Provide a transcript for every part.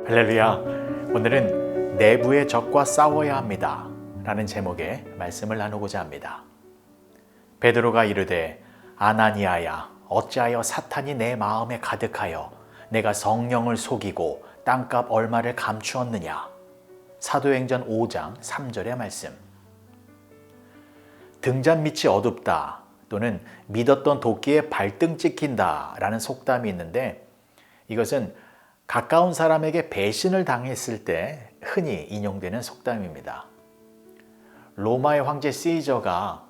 할렐루야. 오늘은 내부의 적과 싸워야 합니다 라는 제목의 말씀을 나누고자 합니다. 베드로가 이르되 아나니아야 어찌하여 사탄이 내 마음에 가득하여 내가 성령을 속이고 땅값 얼마를 감추었느냐. 사도행전 5장 3절의 말씀. 등잔 밑이 어둡다 또는 믿었던 도끼에 발등 찍힌다 라는 속담이 있는데, 이것은 가까운 사람에게 배신을 당했을 때 흔히 인용되는 속담입니다. 로마의 황제 시저가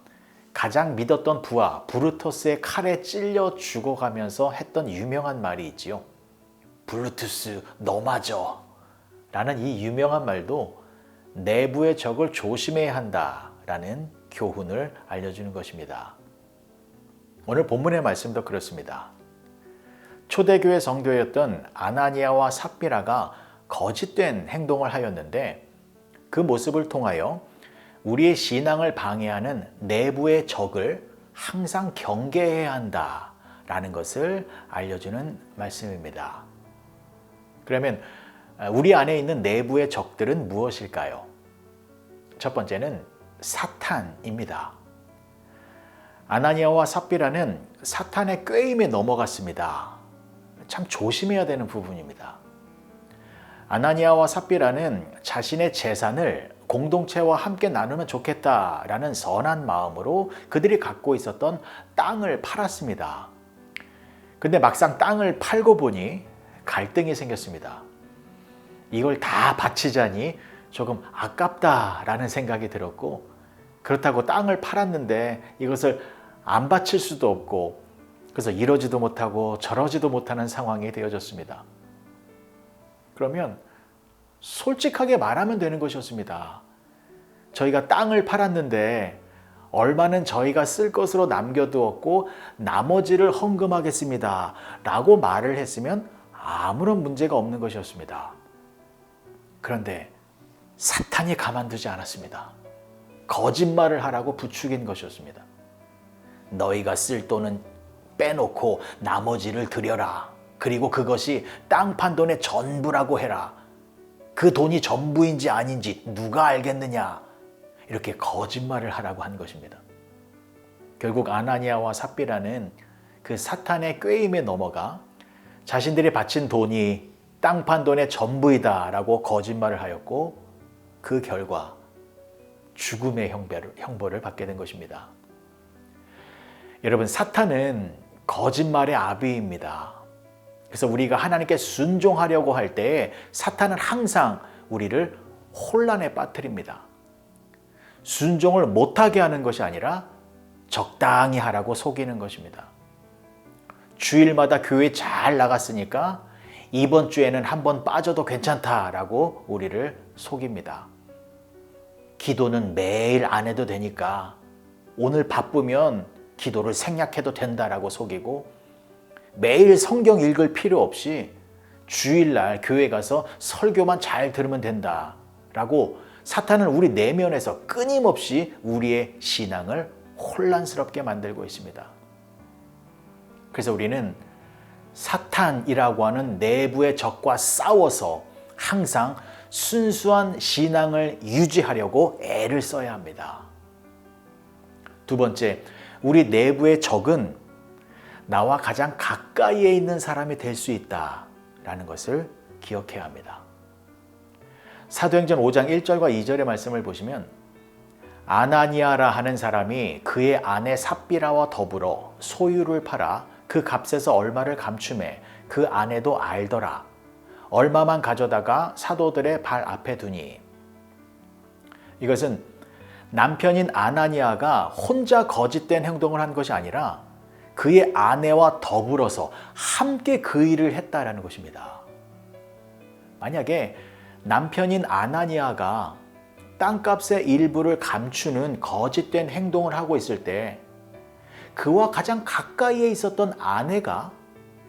가장 믿었던 부하 브루투스의 칼에 찔려 죽어가면서 했던 유명한 말이 있지요. 브루투스 너 맞아 라는 이 유명한 말도 내부의 적을 조심해야 한다라는 교훈을 알려주는 것입니다. 오늘 본문의 말씀도 그렇습니다. 초대교회 성도였던 아나니아와 삽비라가 거짓된 행동을 하였는데, 그 모습을 통하여 우리의 신앙을 방해하는 내부의 적을 항상 경계해야 한다라는 것을 알려주는 말씀입니다. 그러면 우리 안에 있는 내부의 적들은 무엇일까요? 첫 번째는 사탄입니다. 아나니아와 삽비라는 사탄의 꾀임에 넘어갔습니다. 참 조심해야 되는 부분입니다. 아나니아와 삽비라는 자신의 재산을 공동체와 함께 나누면 좋겠다라는 선한 마음으로 그들이 갖고 있었던 땅을 팔았습니다. 근데 막상 땅을 팔고 보니 갈등이 생겼습니다. 이걸 다 바치자니 조금 아깝다라는 생각이 들었고, 그렇다고 땅을 팔았는데 이것을 안 바칠 수도 없고, 그래서 이러지도 못하고 저러지도 못하는 상황이 되어졌습니다. 그러면 솔직하게 말하면 되는 것이었습니다. 저희가 땅을 팔았는데 얼마는 저희가 쓸 것으로 남겨두었고 나머지를 헌금하겠습니다 라고 말을 했으면 아무런 문제가 없는 것이었습니다. 그런데 사탄이 가만두지 않았습니다. 거짓말을 하라고 부추긴 것이었습니다. 너희가 쓸 돈은 빼놓고 나머지를 드려라. 그리고 그것이 땅 판 돈의 전부라고 해라. 그 돈이 전부인지 아닌지 누가 알겠느냐. 이렇게 거짓말을 하라고 한 것입니다. 결국 아나니아와 삽비라는 그 사탄의 꾀임에 넘어가 자신들이 바친 돈이 땅 판 돈의 전부이다 라고 거짓말을 하였고, 그 결과 죽음의 형벌을 받게 된 것입니다. 여러분, 사탄은 거짓말의 아비입니다. 그래서 우리가 하나님께 순종하려고 할 때 사탄은 항상 우리를 혼란에 빠뜨립니다. 순종을 못하게 하는 것이 아니라 적당히 하라고 속이는 것입니다. 주일마다 교회 잘 나갔으니까 이번 주에는 한번 빠져도 괜찮다라고 우리를 속입니다. 기도는 매일 안 해도 되니까 오늘 바쁘면 기도를 생략해도 된다라고 속이고, 매일 성경 읽을 필요 없이 주일날 교회 가서 설교만 잘 들으면 된다라고 사탄은 우리 내면에서 끊임없이 우리의 신앙을 혼란스럽게 만들고 있습니다. 그래서 우리는 사탄이라고 하는 내부의 적과 싸워서 항상 순수한 신앙을 유지하려고 애를 써야 합니다. 두 번째, 우리 내부의 적은 나와 가장 가까이에 있는 사람이 될 수 있다라는 것을 기억해야 합니다. 사도행전 5장 1절과 2절의 말씀을 보시면, 아나니아라 하는 사람이 그의 아내 삽비라와 더불어 소유를 팔아 그 값에서 얼마를 감추매 그 아내도 알더라. 얼마만 가져다가 사도들의 발 앞에 두니. 이것은 남편인 아나니아가 혼자 거짓된 행동을 한 것이 아니라 그의 아내와 더불어서 함께 그 일을 했다라는 것입니다. 만약에 남편인 아나니아가 땅값의 일부를 감추는 거짓된 행동을 하고 있을 때 그와 가장 가까이에 있었던 아내가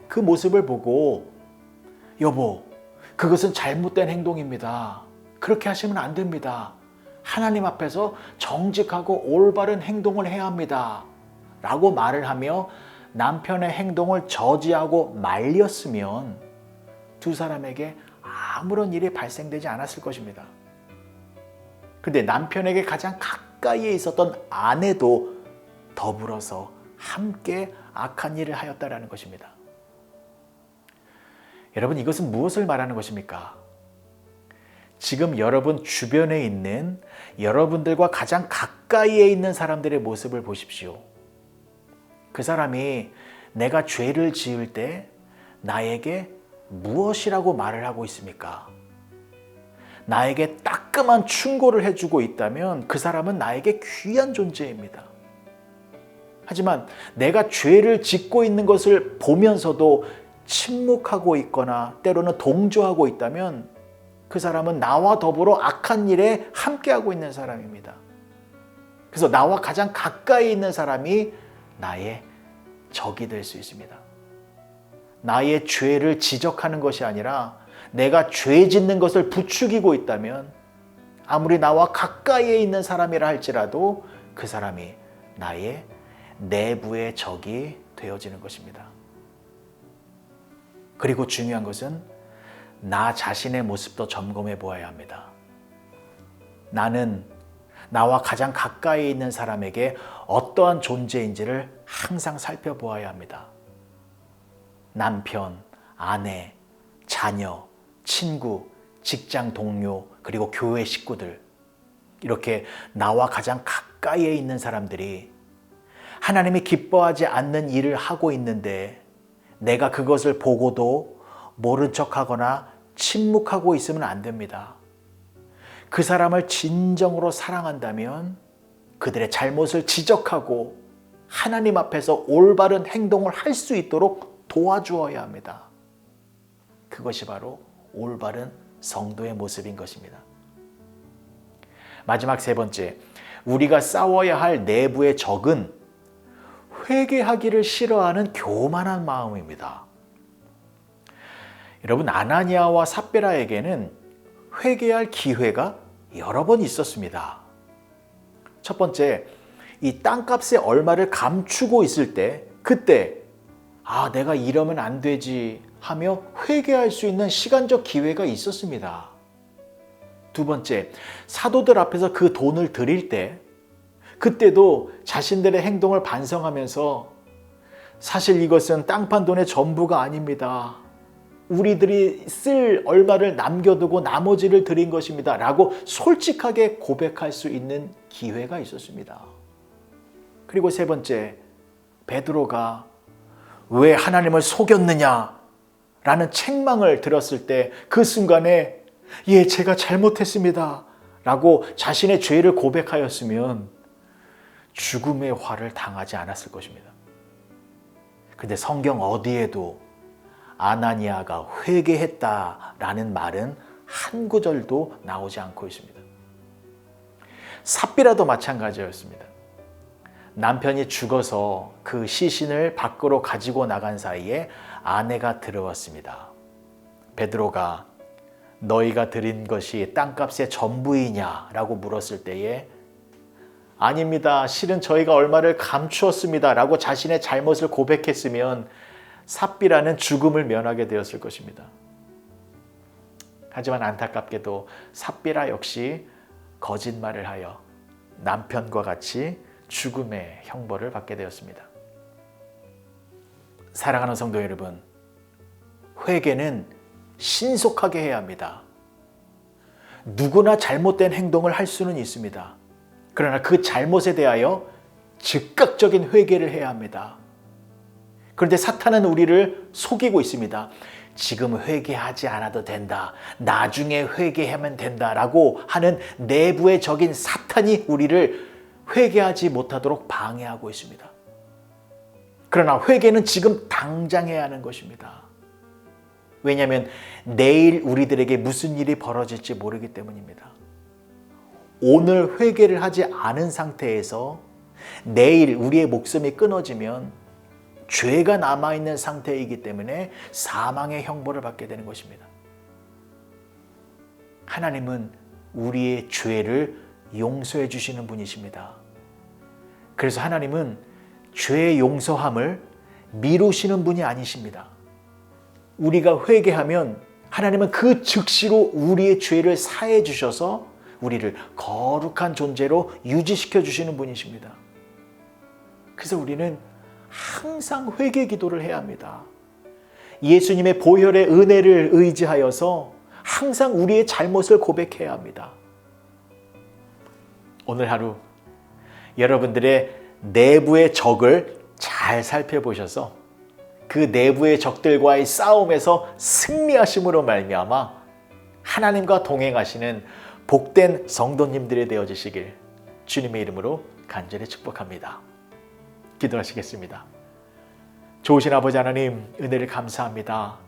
그 모습을 보고, 여보, 그것은 잘못된 행동입니다. 그렇게 하시면 안 됩니다. 하나님 앞에서 정직하고 올바른 행동을 해야 합니다 라고 말을 하며 남편의 행동을 저지하고 말렸으면 두 사람에게 아무런 일이 발생되지 않았을 것입니다. 근데 남편에게 가장 가까이에 있었던 아내도 더불어서 함께 악한 일을 하였다라는 것입니다. 여러분, 이것은 무엇을 말하는 것입니까? 지금 여러분 주변에 있는 여러분들과 가장 가까이에 있는 사람들의 모습을 보십시오. 그 사람이 내가 죄를 지을 때 나에게 무엇이라고 말을 하고 있습니까? 나에게 따끔한 충고를 해주고 있다면 그 사람은 나에게 귀한 존재입니다. 하지만 내가 죄를 짓고 있는 것을 보면서도 침묵하고 있거나 때로는 동조하고 있다면 그 사람은 나와 더불어 악한 일에 함께하고 있는 사람입니다. 그래서 나와 가장 가까이 있는 사람이 나의 적이 될 수 있습니다. 나의 죄를 지적하는 것이 아니라 내가 죄 짓는 것을 부추기고 있다면 아무리 나와 가까이에 있는 사람이라 할지라도 그 사람이 나의 내부의 적이 되어지는 것입니다. 그리고 중요한 것은 나 자신의 모습도 점검해 보아야 합니다. 나는 나와 가장 가까이 있는 사람에게 어떠한 존재인지를 항상 살펴보아야 합니다. 남편, 아내, 자녀, 친구, 직장 동료, 그리고 교회 식구들, 이렇게 나와 가장 가까이에 있는 사람들이 하나님이 기뻐하지 않는 일을 하고 있는데 내가 그것을 보고도 모른 척하거나 침묵하고 있으면 안 됩니다. 그 사람을 진정으로 사랑한다면 그들의 잘못을 지적하고 하나님 앞에서 올바른 행동을 할 수 있도록 도와주어야 합니다. 그것이 바로 올바른 성도의 모습인 것입니다. 마지막 세 번째, 우리가 싸워야 할 내부의 적은 회개하기를 싫어하는 교만한 마음입니다. 여러분, 아나니아와 삽비라에게는 회개할 기회가 여러 번 있었습니다. 첫 번째, 이 땅값의 얼마를 감추고 있을 때, 그때 내가 이러면 안 되지 하며 회개할 수 있는 시간적 기회가 있었습니다. 두 번째, 사도들 앞에서 그 돈을 드릴 때, 그때도 자신들의 행동을 반성하면서 사실 이것은 땅판 돈의 전부가 아닙니다. 우리들이 쓸 얼마를 남겨두고 나머지를 드린 것입니다. 라고 솔직하게 고백할 수 있는 기회가 있었습니다. 그리고 세 번째, 베드로가 왜 하나님을 속였느냐 라는 책망을 들었을 때 그 순간에 제가 잘못했습니다 라고 자신의 죄를 고백하였으면 죽음의 화를 당하지 않았을 것입니다. 근데 성경 어디에도 아나니아가 회개했다라는 말은 한 구절도 나오지 않고 있습니다. 삽비라도 마찬가지였습니다. 남편이 죽어서 그 시신을 밖으로 가지고 나간 사이에 아내가 들어왔습니다. 베드로가 너희가 드린 것이 땅값의 전부이냐? 라고 물었을 때에 아닙니다. 실은 저희가 얼마를 감추었습니다. 라고 자신의 잘못을 고백했으면 삽비라는 죽음을 면하게 되었을 것입니다. 하지만 안타깝게도 삽비라 역시 거짓말을 하여 남편과 같이 죽음의 형벌을 받게 되었습니다. 사랑하는 성도 여러분, 회개는 신속하게 해야 합니다. 누구나 잘못된 행동을 할 수는 있습니다. 그러나 그 잘못에 대하여 즉각적인 회개를 해야 합니다. 그런데 사탄은 우리를 속이고 있습니다. 지금 회개하지 않아도 된다. 나중에 회개하면 된다라고 하는 내부의 적인 사탄이 우리를 회개하지 못하도록 방해하고 있습니다. 그러나 회개는 지금 당장 해야 하는 것입니다. 왜냐하면 내일 우리들에게 무슨 일이 벌어질지 모르기 때문입니다. 오늘 회개를 하지 않은 상태에서 내일 우리의 목숨이 끊어지면 죄가 남아있는 상태이기 때문에 사망의 형벌을 받게 되는 것입니다. 하나님은 우리의 죄를 용서해 주시는 분이십니다. 그래서 하나님은 죄의 용서함을 미루시는 분이 아니십니다. 우리가 회개하면 하나님은 그 즉시로 우리의 죄를 사해 주셔서 우리를 거룩한 존재로 유지시켜 주시는 분이십니다. 그래서 우리는 항상 회개 기도를 해야 합니다. 예수님의 보혈의 은혜를 의지하여서 항상 우리의 잘못을 고백해야 합니다. 오늘 하루 여러분들의 내부의 적을 잘 살펴보셔서 그 내부의 적들과의 싸움에서 승리하심으로 말미암아 하나님과 동행하시는 복된 성도님들이 되어주시길 주님의 이름으로 간절히 축복합니다. 기도하시겠습니다. 좋으신 아버지 하나님, 은혜를 감사합니다.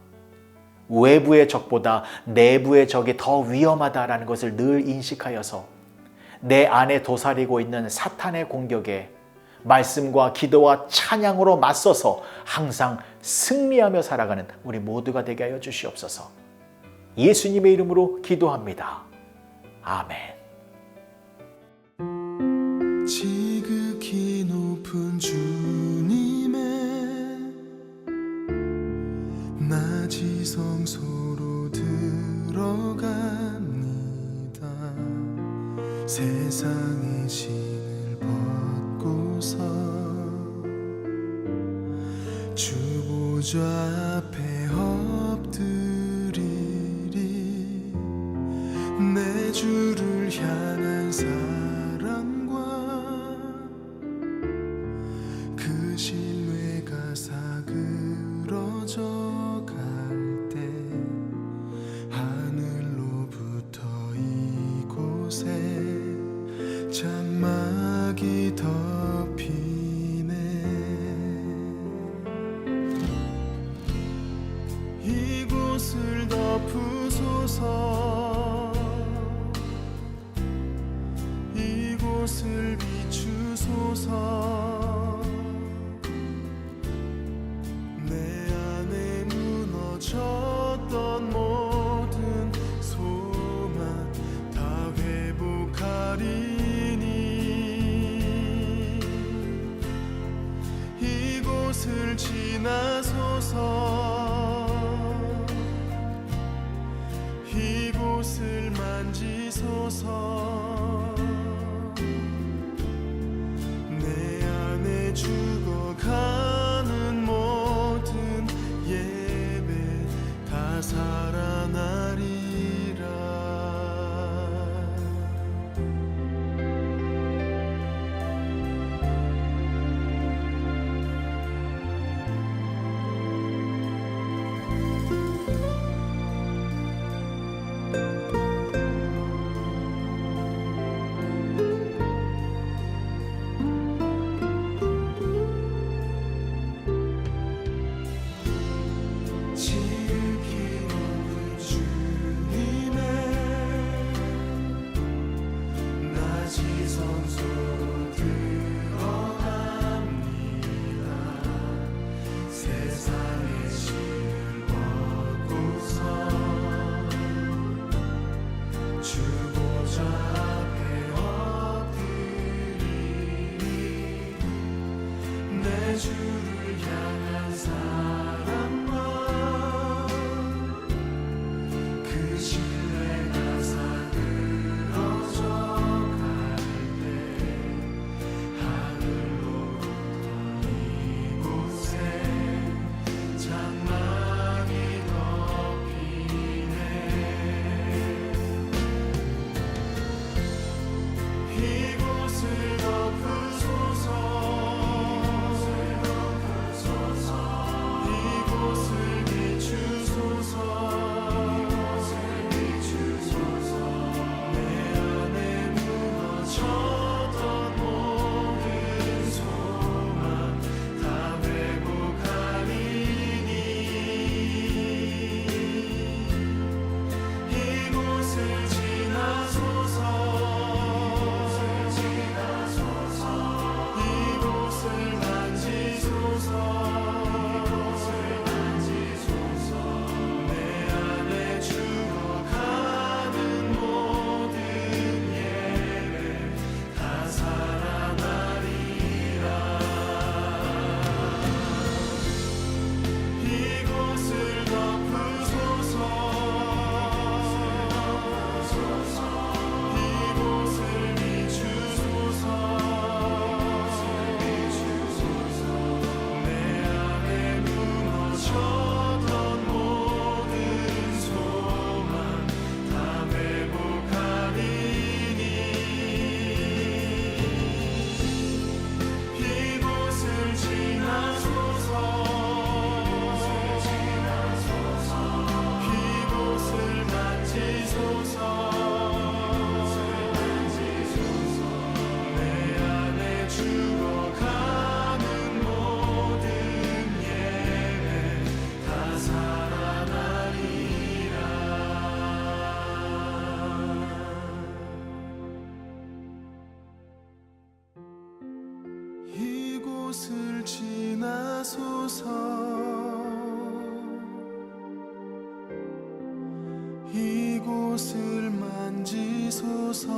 외부의 적보다 내부의 적이 더 위험하다라는 것을 늘 인식하여서 내 안에 도사리고 있는 사탄의 공격에 말씀과 기도와 찬양으로 맞서서 항상 승리하며 살아가는 우리 모두가 되게 하여 주시옵소서. 예수님의 이름으로 기도합니다. 아멘. 지극히 높은 주님의 낮이 성소로 들어갑니다. 세상의 신을 벗고서 주 보좌 앞에 엎드리리. 내 주를 향한 사랑과 그 신뢰가 사그러져 갈 때 하늘로부터 이곳에 장막이 덮이네. 이곳을 덮으소서. 이곳을 비추소서. 내 안에 무너졌던 모든 소망 다 회복하리니. 이곳을 지나소서. 이곳을 만지소서. 내 안에 죽어가는 모든 예배 다 살아나리라. 이곳을 만지소서